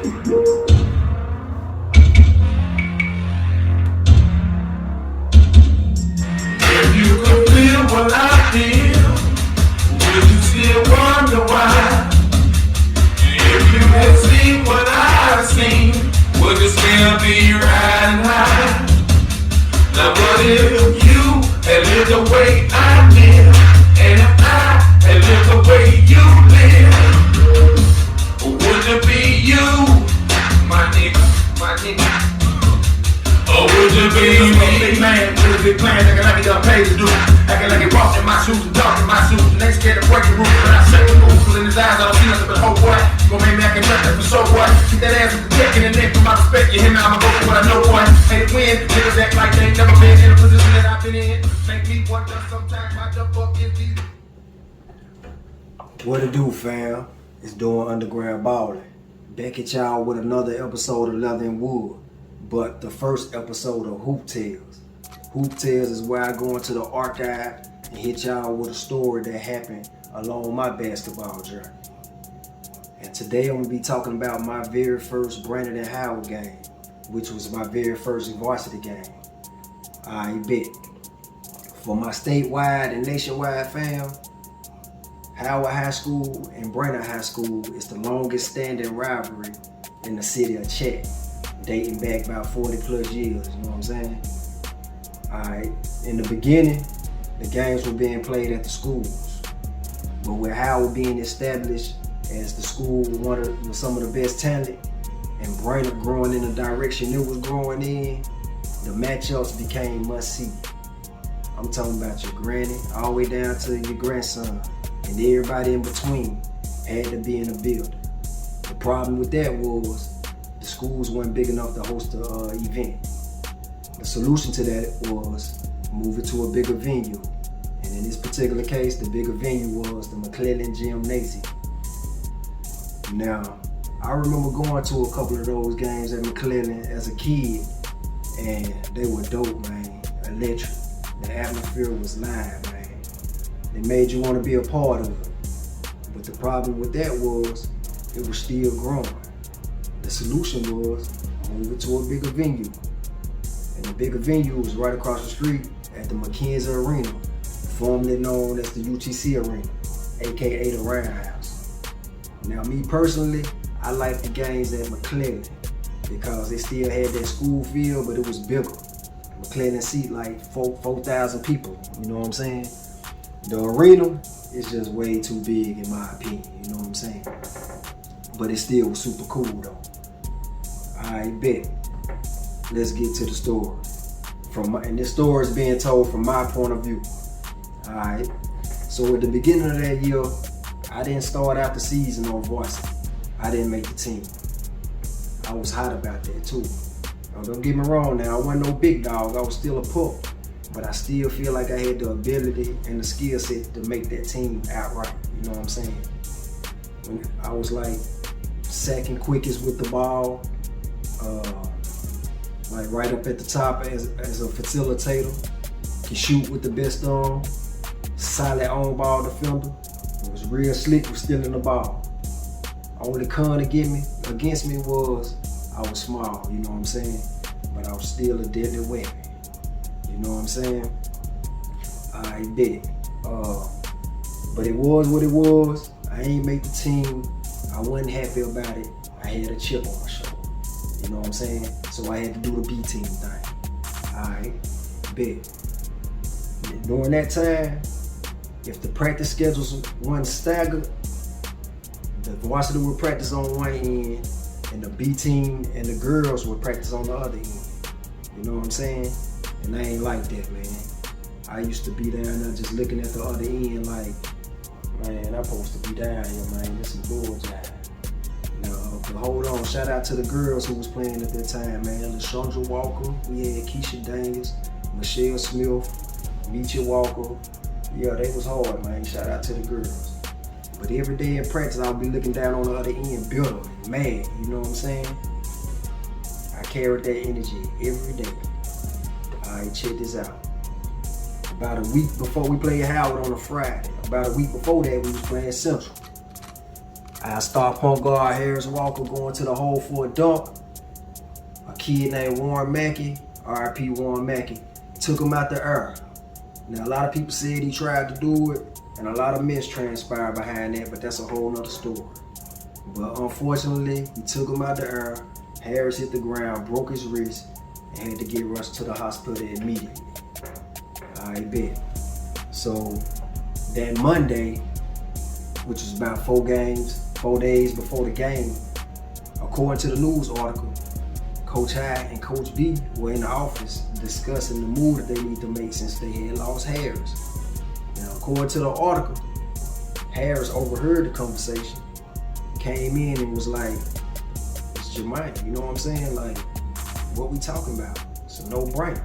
If you could feel what I feel, would you still wonder why? If you had seen what I've seen, would you still be riding high? Now what if you had lived the way I live, and if I had lived the way you live, would it be you, my nigga, my nigga? Or would you be me? Big man with a big plan, acting like he got paid to do. Acting like he walked in my shoes and talked in my shoes. And they scared to break the roof, but I set the roof. In his eyes, I don't see nothing but hope, boy. You gon' make me act nothing for so what? Keep that ass with the check in the neck for my respect. You hear me, I'ma go for what I know, boy. Hate to win, niggas act like they ain't never been in a position that I've been in. Make me wonder sometimes my jump up is easy. What it do, fam? It's doing underground ballin'. Back at y'all with another episode of Leather and Wood. But the first episode of Hoop Tales. Hoop Tales is where I go into the archive and hit y'all with a story that happened along my basketball journey. And today I'm gonna be talking about my very first Brainerd and Howard game, which was my very first varsity game. I bet. For my statewide and nationwide fam, Howard High School and Brainerd High School is the longest standing rivalry in the city of Chat, dating back about 40 plus years, you know what I'm saying? Alright, in the beginning, the games were being played at the schools, but with Howard being established as the school with some of the best talent, and Brainerd growing in the direction it was growing in, the matchups became must-see. I'm talking about your granny, all the way down to your grandson, and everybody in between had to be in the building. The problem with that was the schools weren't big enough to host the event. The solution to that was move it to a bigger venue. And in this particular case, the bigger venue was the McClellan Gymnasium. Now, I remember going to a couple of those games at McClellan as a kid, and they were dope, man. Electric. The atmosphere was live, man. They made you want to be a part of it. But the problem with that was, it was still growing. The solution was, move it to a bigger venue. And the bigger venue was right across the street at the McKenzie Arena, formerly known as the UTC Arena, aka the Roundhouse. Now me personally, I like the games at McClellan because they still had that school feel, but it was bigger. McClellan seat like 4,000 people, you know what I'm saying? The arena is just way too big in my opinion, you know what I'm saying? But it still was super cool though. I bet. Let's get to the story. And this story is being told from my point of view. Alright. So at the beginning of that year, I didn't start out the season on varsity. I didn't make the team. I was hot about that too. Now, don't get me wrong now, I wasn't no big dog, I was still a pup. But I still feel like I had the ability and the skill set to make that team outright. You know what I'm saying? When I was like second quickest with the ball, like right up at the top as a facilitator, can shoot with the best on, solid on ball defender. It was real slick with stealing the ball. Only con against me was I was small, you know what I'm saying? But I was still a deadly weapon. You know what I'm saying? I bet. But it was what it was. I ain't make the team. I wasn't happy about it. I had a chip on my shoulder. You know what I'm saying? So I had to do the B team thing. Alright, bet. During that time, if the practice schedules weren't staggered, the varsity would practice on one end, and the B team and the girls would practice on the other end. You know what I'm saying? And I ain't like that, man. I used to be down there just looking at the other end like, man, I'm supposed to be down here, man. This is bullshit. But hold on, shout out to the girls who was playing at that time, man. LaShondra Walker, we had Keisha Daniels, Michelle Smith, Meechie Walker. Yeah, they was hard, man. Shout out to the girls. But every day in practice, I'll be looking down on the other end, bitter and mad, you know what I'm saying? I carried that energy every day. Alright, check this out. About a week before we played Howard on a Friday, about a week before that, we was playing Central. I star point guard Harris Walker going to the hole for a dunk. A kid named Warren Mackey, R.I.P. Warren Mackey, took him out the air. Now a lot of people said he tried to do it, and a lot of mess transpired behind that, but that's a whole nother story. But unfortunately, he took him out the air. Harris hit the ground, broke his wrist, and had to get rushed to the hospital immediately. I bet. So that Monday, which was about 4 days before the game, according to the news article, Coach High and Coach B were in the office discussing the move that they need to make since they had lost Harris. Now, according to the article, Harris overheard the conversation, came in and was like, "It's Jermaine, you know what I'm saying? Like, what we talking about? It's a no-brainer."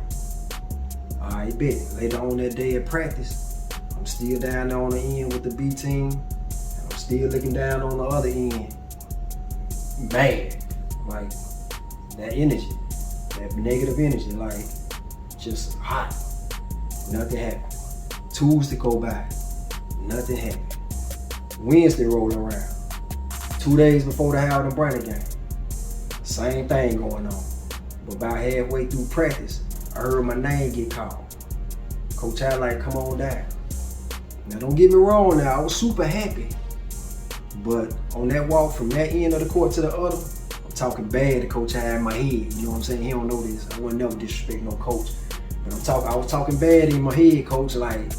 I bet. Later on that day at practice, I'm still down there on the end with the B team, and I'm still looking down on the other end, mad, like that energy, that negative energy, like just hot. Nothing happened. Tuesday go by, nothing happened. Wednesday roll around, 2 days before the Howard and Brainerd game, same thing going on. But about halfway through practice, I heard my name get called. Coach High like, "Come on down." Now don't get me wrong now, I was super happy. But on that walk from that end of the court to the other, I'm talking bad to Coach High in my head. You know what I'm saying? He don't know this. I wouldn't never disrespect no coach. But I was talking bad in my head, Coach, like,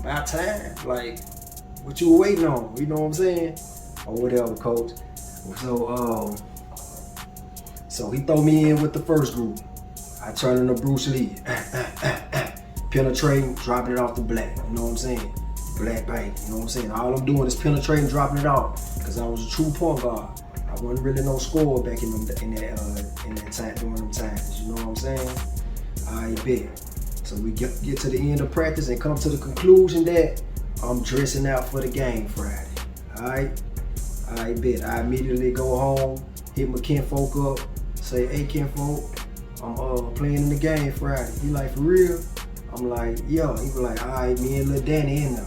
about time. Like, what you waiting on? You know what I'm saying? Or whatever, Coach. So he throw me in with the first group. I turn into Bruce Lee. Penetrating, dropping it off the black. You know what I'm saying? Black bank. You know what I'm saying? All I'm doing is penetrating, dropping it off. Because I was a true point guard. I wasn't really no scorer back in that time, during them times. You know what I'm saying? I bet. So we get to the end of practice and come to the conclusion that I'm dressing out for the game Friday. Alright? I bet. I immediately go home, hit my kinfolk up, say, "Hey kinfolk, I'm playing in the game Friday." He like, "For real?" I'm like, "Yo." He was like, "Alright, me and Lil Danny in there."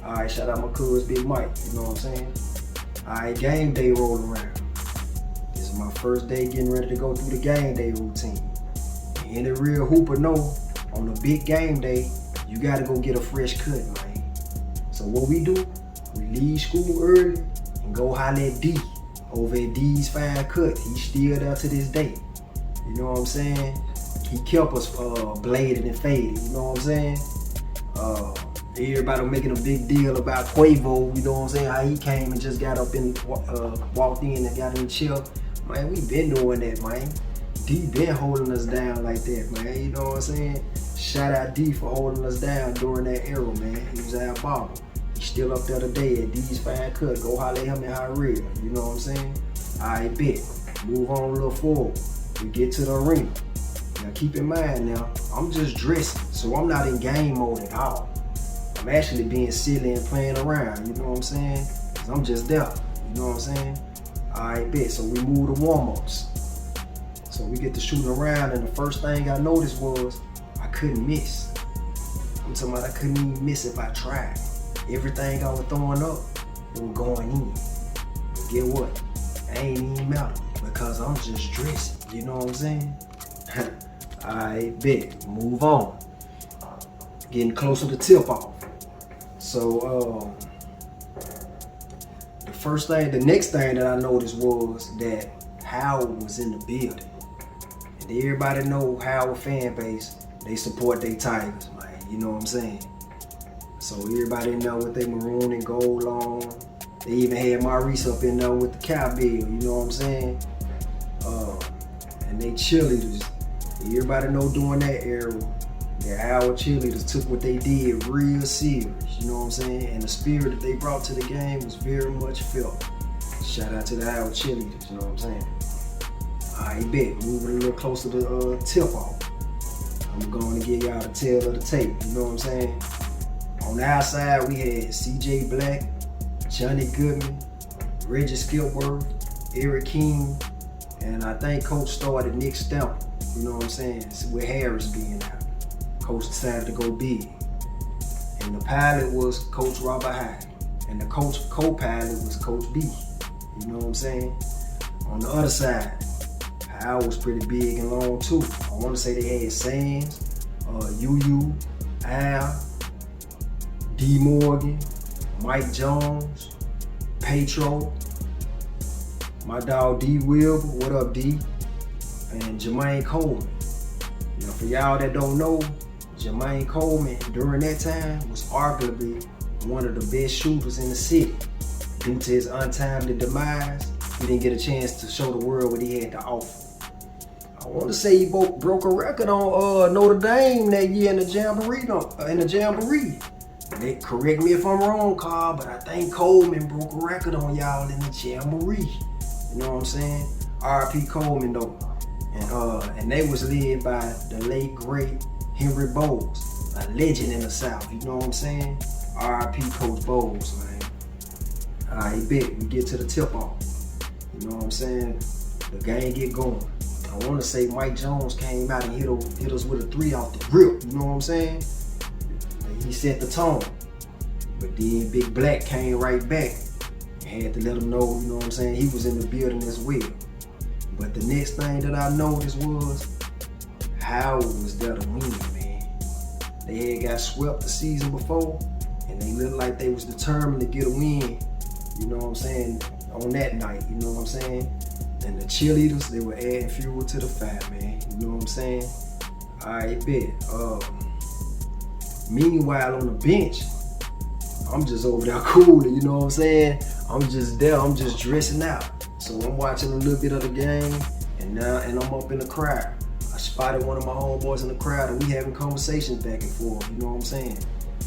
Alright, shout out my cuz Big Mike, you know what I'm saying? Alright, game day rolling around. This is my first day getting ready to go through the game day routine. And any real hooper know, on a big game day, you gotta go get a fresh cut, man. So what we do, we leave school early and go holler at D over at D's Fine Cut. He's still there to this day. You know what I'm saying? He kept us bladed and faded, you know what I'm saying? Everybody making a big deal about Quavo, you know what I'm saying? How he came and just got up and walked in and got in the chair. Man, we been doing that, man. D been holding us down like that, man. You know what I'm saying? Shout out D for holding us down during that era, man. He was our barber. He's still up there today at D's Fine Cut. Go holler at him in High Real. You know what I'm saying? I bet. Move on a little forward. We get to the arena. Now keep in mind now, I'm just dressing, so I'm not in game mode at all. I'm actually being silly and playing around, you know what I'm saying? 'Cause I'm just there, you know what I'm saying? I bet. So we move to warm-ups. So we get to shooting around, and the first thing I noticed was I couldn't miss. I'm talking about I couldn't even miss if I tried. Everything I was throwing up was going in. But get what? I ain't even matter because I'm just dressing. You know what I'm saying? I bet. Move on. Getting closer to tip off. So the next thing that I noticed was that Howard was in the building. And everybody know Howard fan base, they support their Tigers, man. You know what I'm saying? So everybody know with their maroon and gold on. They even had Maurice up in there with the cowbell, you know what I'm saying? And they cheerleaders. Everybody know during that era, the Howard cheerleaders took what they did real serious, you know what I'm saying? And the spirit that they brought to the game was very much felt. Shout out to the Howard cheerleaders, you know what I'm saying? I bet, moving a little closer to tip off. I'm going to give y'all the tail of the tape, you know what I'm saying? On the outside, we had CJ Black, Johnny Goodman, Reggie Skipworth, Eric King, and I think Coach started Nick Stamp, you know what I'm saying? With Harris being out. Coach decided to go big. And the pilot was Coach Robert High. And the co-pilot was Coach B. You know what I'm saying? On the other side, Howard was pretty big and long too. I want to say they had Sands, UU, Al, D. Morgan, Mike Jones, Petro, my dog D. Wilbur, what up D? And Jermaine Coleman. Now for y'all that don't know, Jermaine Coleman during that time was arguably one of the best shooters in the city. Due to his untimely demise, he didn't get a chance to show the world what he had to offer. I want to say he broke a record on Notre Dame that year in the Jamboree. They correct me if I'm wrong, Carl, but I think Coleman broke a record on y'all in the Jamboree. You know what I'm saying? R.P. Coleman though. And they was led by the late great Henry Bowles, a legend in the South. You know what I'm saying? R.I.P. Coach Bowles, man. Alright, bet we get to the tip off. You know what I'm saying? The game get going. I want to say Mike Jones came out and hit us with a 3 off the rip. You know what I'm saying? He set the tone. But then Big Black came right back and had to let him know, you know what I'm saying, he was in the building as well. But the next thing that I noticed was Howard was there to win, man. They had got swept the season before, and they looked like they was determined to get a win, you know what I'm saying, on that night, you know what I'm saying? And the cheerleaders, they were adding fuel to the fire, man, you know what I'm saying? Alright, bet. Meanwhile, on the bench, I'm just over there cooling, you know what I'm saying? I'm just there, I'm just dressing out. So I'm watching a little bit of the game, and I'm up in the crowd. I spotted one of my homeboys in the crowd, and we having conversations back and forth, you know what I'm saying?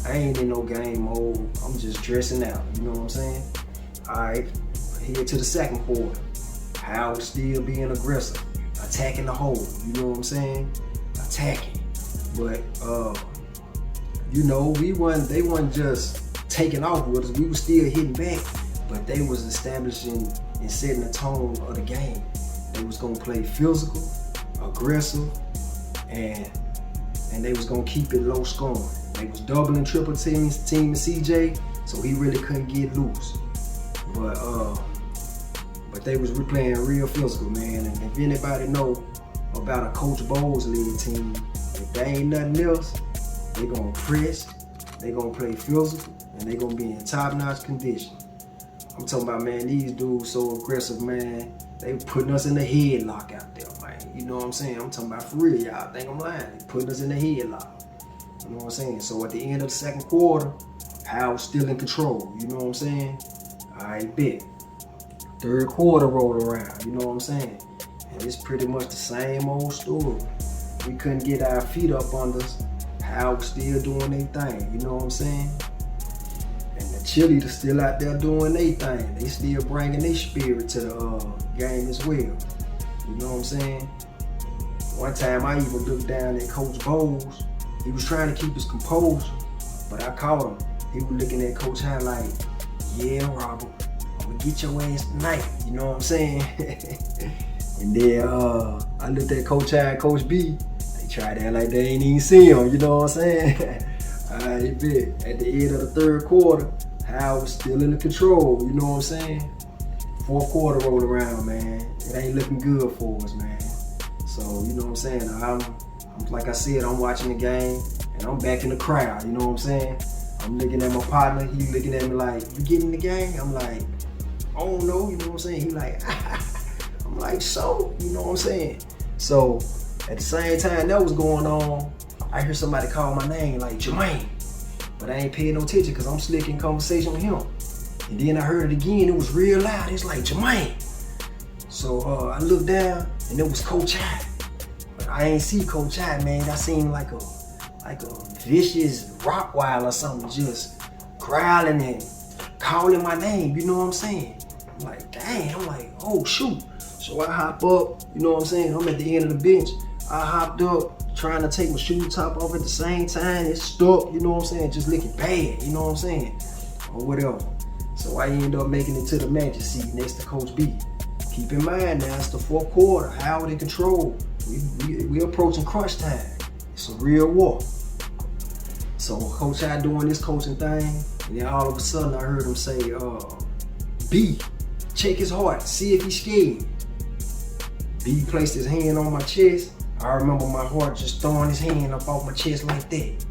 I ain't in no game mode, I'm just dressing out, you know what I'm saying? Alright, head to the second quarter. Howard still being aggressive, attacking the hole, you know what I'm saying? Attacking. But you know, they wasn't just taking off with us, we was still hitting back, but they was establishing and setting the tone of the game. They was gonna play physical, aggressive, and they was gonna keep it low scoring. They was doubling, triple team CJ, so he really couldn't get loose. But they was playing real physical, man. And if anybody know about a Coach Bowles lead team, if they ain't nothing else, they gonna press, they gonna play physical, and they gonna be in top-notch condition. I'm talking about, man, these dudes so aggressive, man. They putting us in the headlock out there, man. You know what I'm saying? I'm talking about for real, y'all think I'm lying. They putting us in the headlock. You know what I'm saying? So at the end of the second quarter, Howard's still in control. You know what I'm saying? Alright, bet. Third quarter rolled around. You know what I'm saying? And it's pretty much the same old story. We couldn't get our feet up under us. Howard's still doing their thing. You know what I'm saying? And the cheerleaders still out there doing their thing. They still bringing their spirit to the game as well. You know what I'm saying? One time I even looked down at Coach Bowles. He was trying to keep his composure, but I caught him. He was looking at Coach High like, yeah, Robert, I'm gonna get your ass tonight. You know what I'm saying? And then I looked at Coach High and Coach B. They tried to act like they ain't even see him. You know what I'm saying? Alright, bet. At the end of the third quarter, Howard was still in the control. You know what I'm saying? Fourth quarter rolled around, man. It ain't looking good for us, man. So, you know what I'm saying? Like I said, I'm watching the game, and I'm back in the crowd, you know what I'm saying? I'm looking at my partner, he looking at me like, you getting the game? I'm like, I don't know, you know what I'm saying? He like, I'm like, so, you know what I'm saying? So, at the same time that was going on, I hear somebody call my name like, Jermaine. But I ain't paying no attention because I'm slick in conversation with him. And then I heard it again, it was real loud, it's like, Jermaine. So I looked down, and it was Coach High. I ain't see Coach High, man. I seen like a vicious Rottweiler or something just growling and calling my name, you know what I'm saying? I'm like, dang, I'm like, oh shoot. So I hop up, you know what I'm saying? I'm at the end of the bench. I hopped up, trying to take my shoe top off at the same time. It's stuck, you know what I'm saying? Just looking bad, you know what I'm saying? Or whatever. So I ended up making it to the manager seat next to Coach B. Keep in mind now, it's the fourth quarter. Howard in control. We approaching crunch time. It's a real war. So Coach High doing this coaching thing, And then all of a sudden I heard him say, B, check his heart, see if he's scared. B placed his hand on my chest. I remember my heart just throwing his hand up off my chest like that.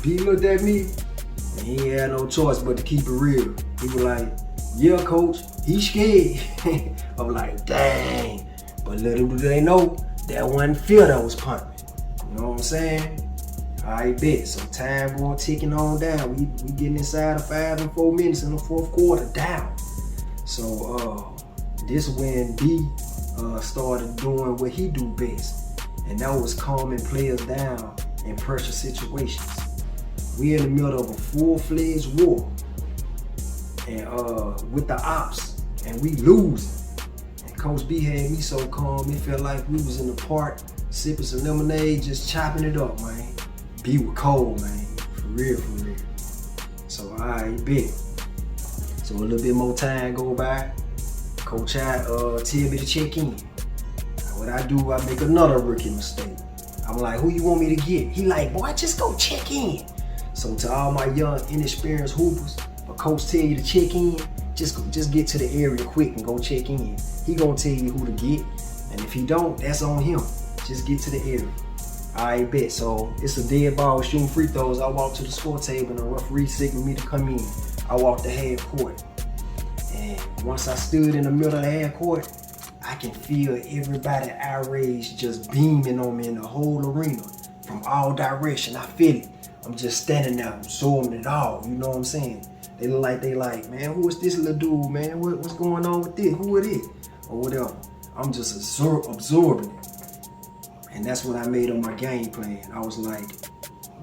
B looked at me, and he had no choice but to keep it real. He was like, yeah, coach, he's scared. I'm like, dang. But little do they know, that wasn't fear that was pumping. You know what I'm saying? I bet. So time going ticking on down. We getting inside of 5 and 4 minutes in the fourth quarter down. So this when B started doing what he do best, and that was calming players down in pressure situations. We in the middle of a full-fledged war, and with the ops, and we losing. And Coach B had me so calm, it felt like we was in the park sipping some lemonade, just chopping it up, man. B was cold, man, for real, for real. So I bet. So a little bit more time go by. Coach I tell me to check in. What I do, I make another rookie mistake. I'm like, who you want me to get? He like, boy, just go check in. So to all my young, inexperienced hoopers, if a coach tell you to check in, just get to the area quick and go check in. He gonna tell you who to get, and if he don't, that's on him. Just get to the area. I bet. So it's a dead ball shooting free throws. I walk to the score table and the referee signaled me to come in. I walked the half court. And once I stood in the middle of the half court, I can feel everybody outraged just beaming on me in the whole arena from all directions. I feel it. I'm just standing there absorbing it all. You know what I'm saying? They look like man, who is this little dude, man? What's going on with this? Who it is? Or whatever. I'm just absorbing it. And that's what I made on my game plan. I was like,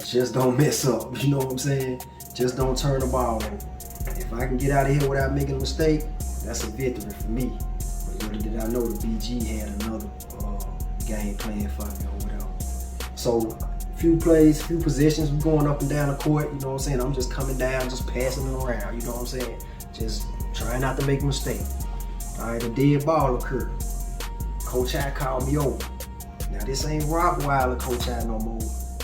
just don't mess up. You know what I'm saying? Just don't turn the ball over. If I can get out of here without making a mistake, that's a victory for me. But little did I know the BG had another game plan for me or whatever. So few plays, few possessions, we going up and down the court, you know what I'm saying? I'm just coming down, just passing it around, you know what I'm saying? Just trying not to make a mistake. All right, a dead ball occurred. Coach I called me over. Now this ain't Rockweiler Coach I no more.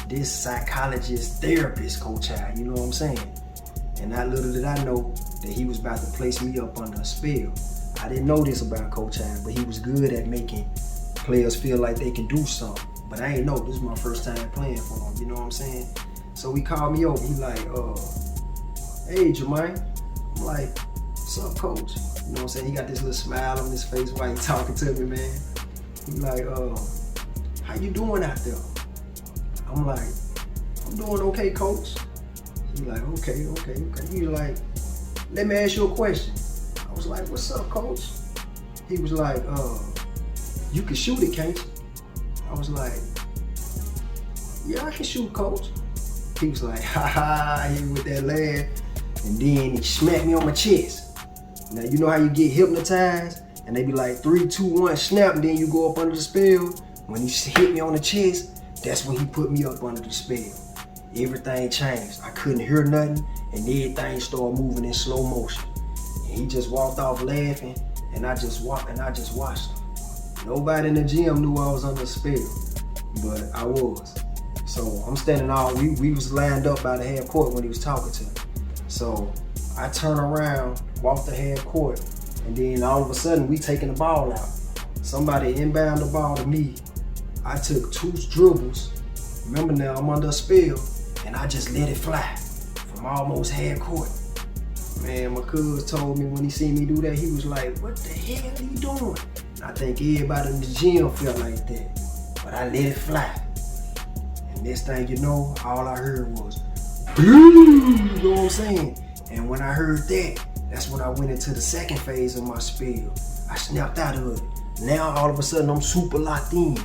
This psychologist, therapist Coach I, you know what I'm saying? And not little did I know that he was about to place me up under a spell. I didn't know this about Coach I, but he was good at making players feel like they can do something. But I ain't know, this is my first time playing for him, you know what I'm saying? So he called me over, he like, hey Jermaine. I'm like, what's up, coach? You know what I'm saying? He got this little smile on his face while he talking to me, man. He like, how you doing out there? I'm like, I'm doing okay, coach. He like, okay. He like, let me ask you a question. I was like, what's up, coach? He was like, you can shoot it, can't you? I was like, yeah, I can shoot, coach. He was like, ha ha, he with that laugh. And then he smacked me on my chest. Now, you know how you get hypnotized? And they be like, 3, 2, 1, snap, and then you go up under the spell? When he hit me on the chest, that's when he put me up under the spell. Everything changed. I couldn't hear nothing, and everything started moving in slow motion. And he just walked off laughing, and I just watched him. Nobody in the gym knew I was under a spell, but I was. So I'm standing out. We was lined up by the half court when he was talking to me. So I turn around, walk the half court, and then all of a sudden we taking the ball out. Somebody inbound the ball to me. I took 2 dribbles. Remember now, I'm under a spell, and I just let it fly from almost half court. Man, my cuz told me when he seen me do that, he was like, what the hell are you doing? And I think everybody in the gym felt like that, but I let it fly. And next thing you know, all I heard was, you know what I'm saying? And when I heard that, that's when I went into the second phase of my spell. I snapped out of it. Now all of a sudden I'm super locked in.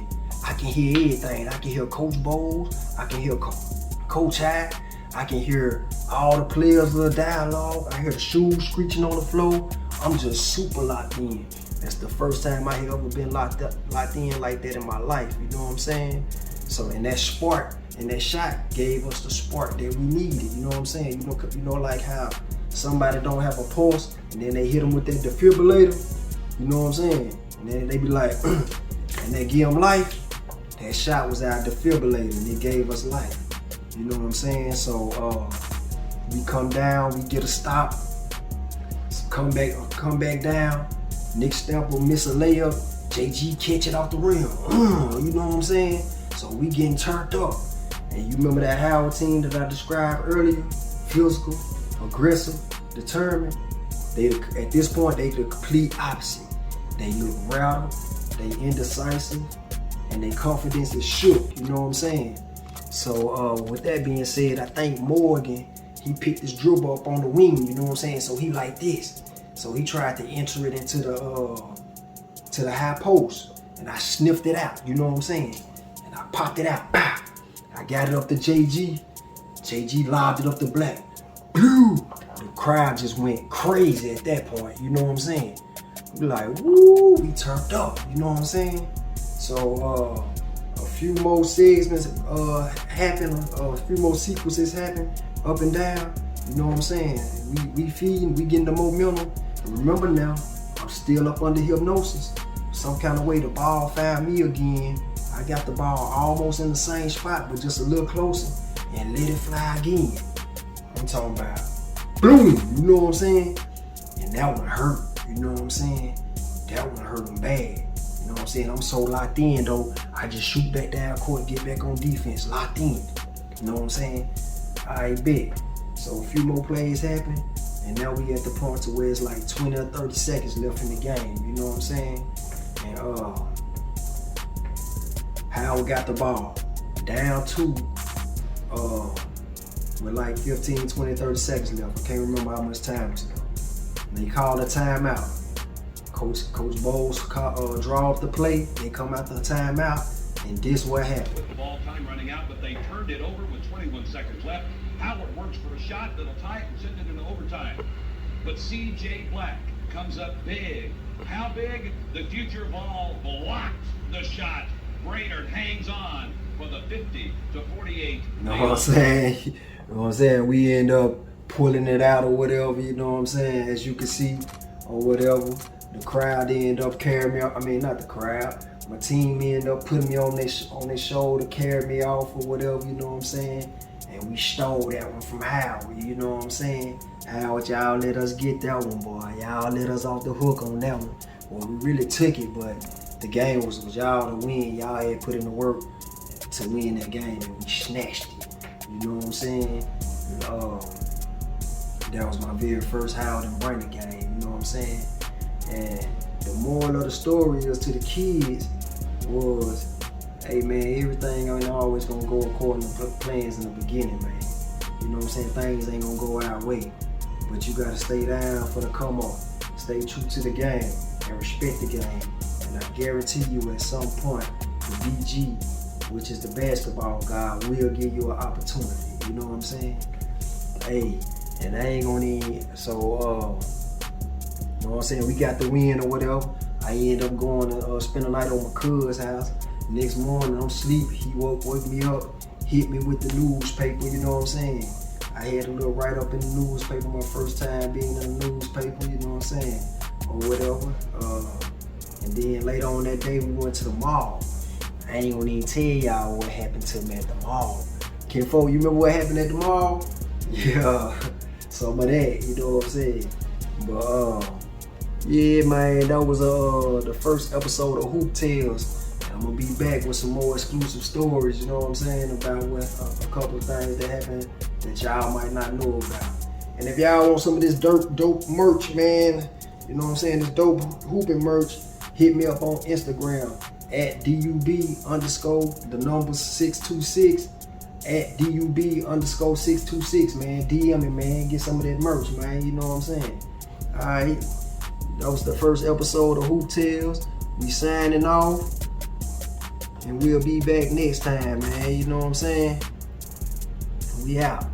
I can hear everything. I can hear Coach Bowles. I can hear Coach I. I can hear all the players' little dialogue. I hear the shoes screeching on the floor. I'm just super locked in. That's the first time I have ever been locked in like that in my life. You know what I'm saying? So, and that spark and that shot gave us the spark that we needed. You know what I'm saying? You know, like how somebody don't have a pulse and then they hit them with that defibrillator. You know what I'm saying? And then they be like, and they give them life. That shot was our defibrillator and it gave us life. You know what I'm saying? So We come down, we get a stop, come back down. Nick Stamper miss a layup, JG catch it off the rim. You know what I'm saying? So we getting turned up. And you remember that Howard team that I described earlier? Physical, aggressive, determined. At this point, they the complete opposite. They look rattled, they indecisive, and their confidence is shook. You know what I'm saying? So with that being said, I think Morgan, he picked his dribble up on the wing. You know what I'm saying? So he like this. So he tried to enter it into the high post, and I sniffed it out. You know what I'm saying? And I popped it out. Bah! I got it up to JG. JG lobbed it up to Black. Blue! The crowd just went crazy at that point. You know what I'm saying? We like, woo, we turned up. You know what I'm saying? So a few more segments happen. A few more sequences happen up and down. You know what I'm saying? We feeding, we getting the momentum. And remember now, I'm still up under hypnosis. Some kind of way the ball found me again. I got the ball almost in the same spot, but just a little closer, and let it fly again. I'm talking about boom, you know what I'm saying? And that one hurt, you know what I'm saying? That one hurt him bad. You know what I'm saying? I'm so locked in though, I just shoot back down court, get back on defense, locked in. You know what I'm saying? I bet. So a few more plays happen, and now we at the point to where it's like 20 or 30 seconds left in the game, you know what I'm saying? And Howard got the ball down to with like 15, 20, 30 seconds left. I can't remember how much time it was left. They called a timeout. Coach Bowles draw up the play. They come out the timeout, and this what happened. With the ball time running out, but they turned it over with 21 seconds left. Howard works for a shot that'll tie it and send it into overtime. But C.J. Black comes up big. How big? The future ball blocked the shot. Brainerd hangs on for the 50-48. You know what I'm saying? You know what I'm saying? We end up pulling it out or whatever, you know what I'm saying? As you can see, or whatever. The crowd end up carrying me off. I mean, not the crowd. My team end up putting me on their shoulder, carry me off or whatever, you know what I'm saying? And we stole that one from Howard, you know what I'm saying? Howard, y'all let us get that one, boy. Y'all let us off the hook on that one. Well, we really took it, but the game was y'all to win. Y'all had put in the work to win that game, and we snatched it. You know what I'm saying? And, that was my very first Howard and Brainerd game. You know what I'm saying? And the moral of the story is to the kids was, hey man, everything ain't always gonna go according to plans in the beginning, man. You know what I'm saying? Things ain't gonna go our way, but you gotta stay down for the come up. Stay true to the game and respect the game. And I guarantee you at some point, the BG, which is the basketball god, will give you an opportunity. You know what I'm saying? Hey, and I ain't gonna need, so, you know what I'm saying? We got the win or whatever. I end up going to spend the night on my cousin's house. Next morning, I'm asleep. He woke me up, hit me with the newspaper, you know what I'm saying? I had a little write-up in the newspaper my first time being in the newspaper, you know what I'm saying? Or whatever. And then later on that day, we went to the mall. I ain't gonna even tell y'all what happened to me at the mall. Kinfolk, you remember what happened at the mall? Yeah, some of that, you know what I'm saying? But yeah, man, that was the first episode of Hoop Tales. I'm gonna be back with some more exclusive stories, you know what I'm saying, about what a couple of things that happened that y'all might not know about. And if y'all want some of this dope merch, man, you know what I'm saying, this dope hooping merch, hit me up on Instagram at DUB_626 at DUB_626, man. DM me, man. Get some of that merch, man. You know what I'm saying? Alright. That was the first episode of Hoop Tales. We signing off. And we'll be back next time, man. You know what I'm saying? We out.